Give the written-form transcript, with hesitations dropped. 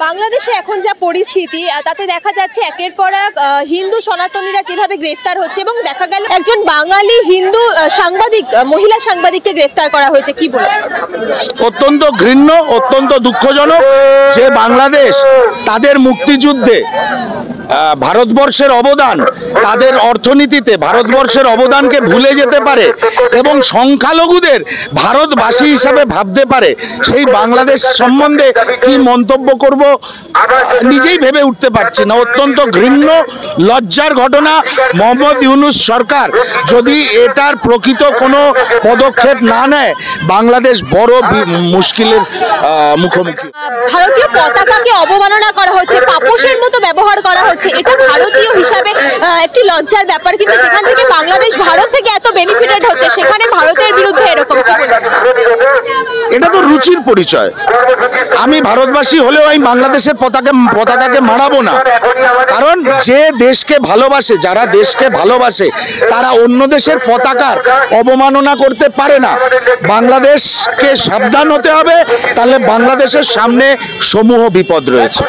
বাংলাদেশে এখন যা পরিস্থিতি তাতে দেখা যাচ্ছে একের পর এক হিন্দু সনাতনীরা যেভাবে গ্রেফতার হচ্ছে এবং দেখা গেল একজন বাঙালি হিন্দু সাংবাদিক মহিলা সাংবাদিককে গ্রেফতার করা হয়েছে, কি বলে? অত্যন্ত ঘৃণ্য, অত্যন্ত দুঃখজনক যে বাংলাদেশ তাদের মুক্তিযুদ্ধে ভারতবর্ষের অবদান, তাদের অর্থনীতিতে ভারতবর্ষের অবদানকে ভুলে যেতে পারে এবং সংখ্যালঘুদের ভারতবাসী হিসাবে ভাবতে পারে, সেই বাংলাদেশ সম্বন্ধে কি মন্তব্য করব নিজেই ভেবে উঠতে পারছি না। অত্যন্ত ঘৃণ্য, লজ্জার ঘটনা। মোহাম্মদ ইউনূস সরকার যদি এটার প্রকৃত কোনো পদক্ষেপ না নেয়, বাংলাদেশ বড় মুশকিলের মুখোমুখি। ভারতীয় পতাকাকে অবমাননা করা হচ্ছে, পাপোশের মতো ব্যবহার করা হচ্ছে, এটা ভারতীয় হিসাবে একটি লজ্জার ব্যাপার। কিন্তু যেখান থেকে বাংলাদেশ ভারত থেকে এত বেনিফিটেড হচ্ছে, সেখানে ভারতের বিরুদ্ধে এরকম, কি বলবেন? এটা তো রুচির পরিচয়। আমি ভারতবাসী হলেও আমি বাংলাদেশের পতাকাকে মারাবো না, কারণ যে দেশকে ভালোবাসে, যারা দেশকে ভালোবাসে, তারা অন্য দেশের পতাকার অবমাননা করতে পারে না। বাংলাদেশকে সাবধান হতে হবে, তাহলে বাংলাদেশের সামনে সমূহ বিপদ রয়েছে।